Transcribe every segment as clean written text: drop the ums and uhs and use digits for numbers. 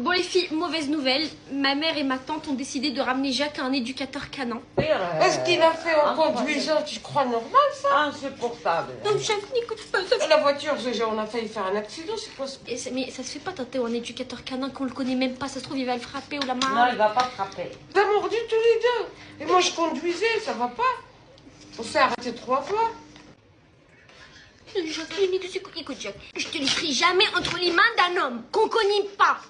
Bon les filles, mauvaise nouvelle, ma mère et ma tante ont décidé de ramener Jacques à un éducateur canin. Est-ce qu'il a fait en conduisant, tu crois normal ça? Insupportable. Non, Jacques n'écoute pas ça. La voiture, on a failli faire un accident, c'est quoi ça? Mais ça se fait pas tenter un éducateur canin qu'on le connaît même pas, ça se trouve il va le frapper ou la marre. Non, il va pas frapper. T'as mordu tous les deux. Et moi je conduisais, ça va pas? On s'est arrêté 3 fois. Jacques, écoute Jacques, je te laisserai jamais entre les mains d'un homme qu'on connaît pas.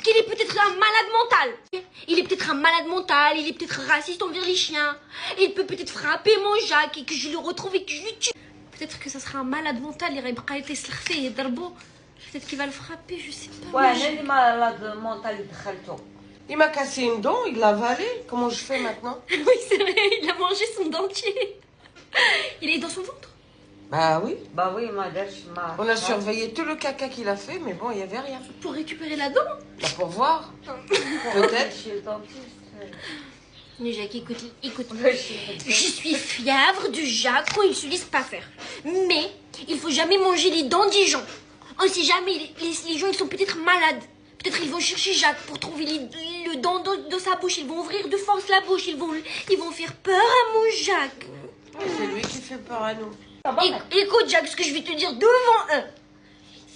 Qu'il est peut-être un malade mental. Il est peut-être un malade mental, il est peut-être raciste envers les chiens. Il peut peut-être frapper mon Jacques et que je le retrouve et que je le tue. Peut-être que ça sera un malade mental, peut-être qu'il va le frapper, je sais pas. Ouais, les malades mentaux, Il m'a cassé une dent, il l'a avalé. Comment je fais maintenant? Oui, c'est vrai, il a mangé son dentier. Il est dans son ventre. Bah oui. Bah oui, madame. On a surveillé tout le caca qu'il a fait, mais bon, il n'y avait rien. Pour récupérer la dent. Bah pour voir. Peut-être. Chez le dentiste. Mais Jacques, écoute. Je suis fièvre de Jacques quand il se laisse pas faire. Mais il faut jamais manger les dents des gens. On sait jamais, les gens ils sont peut-être malades. Peut-être ils vont chercher Jacques pour trouver le dent de sa bouche. Ils vont ouvrir de force la bouche. Ils vont faire peur à mon Jacques. C'est lui qui fait peur à nous. Écoute Jacques, ce que je vais te dire devant eux.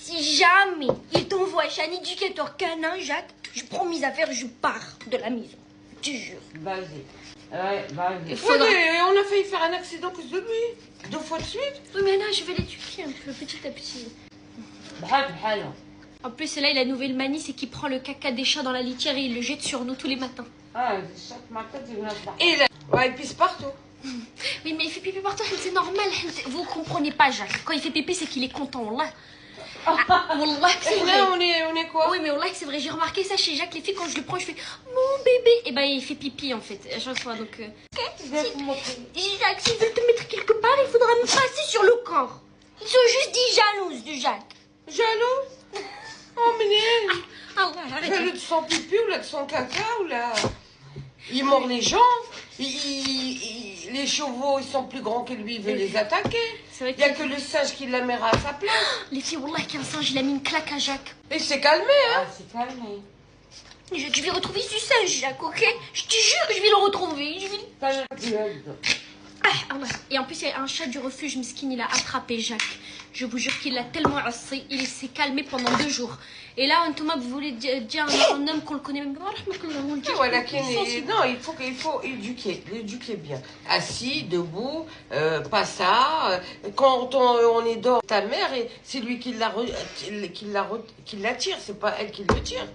Si jamais il t'envoie chez un éducateur canin, Jacques, je promis à faire, je pars de la maison. Je te jure. Vas-y. Ouais, vas-y. Ouais, mais on a failli faire un accident à cause de lui. 2 fois de suite. Oui, mais là, je vais l'éduquer un peu, petit à petit. En plus, là, il a une nouvelle manie, c'est qu'il prend le caca des chats dans la litière et il le jette sur nous tous les matins. Ah, chaque matin, tu viens de Et il pisse partout. Oui, mais il fait pipi partout, c'est normal. Vous comprenez pas, Jacques. Quand il fait pipi, c'est qu'il est content, Wallah. Wallah, c'est vrai. Là, on est quoi? Oui, mais Wallah, c'est vrai. J'ai remarqué ça chez Jacques. Les filles, quand je le prends, je fais mon bébé. Et ben, il fait pipi, en fait, à chaque fois. Donc, Jacques, s'ils veulent te mettre quelque part, il faudra me passer sur le corps. Ils sont juste des jalouses de Jacques. Jaloux? Oh, mais Allah, arrête. fais-le de son pipi ou là de son caca ou là. Il mord les gens. Les chevaux, ils sont plus grands que lui, il veut les attaquer. C'est vrai Il n'y a que le singe qui la mettra à sa place. Les filles, Wallah, qu'un singe, il a mis une claque à Jacques. Et il s'est calmé, hein. Ah, c'est calmé. Je vais retrouver ce singe, Jacques, ok? Je te jure, je vais le retrouver. Allah. Et en plus, il y a un chat du refuge, Miskin, il a attrapé Jacques. Je vous jure qu'il l'a tellement assez, il s'est calmé pendant 2 jours. Et là, Thomas, vous voulez dire un homme qu'on le connaît même pas? Voilà, non, il faut l'éduquer bien. Assis, debout, pas ça. Quand on est dehors, ta mère, c'est lui qui l'attire, c'est pas elle qui le tire.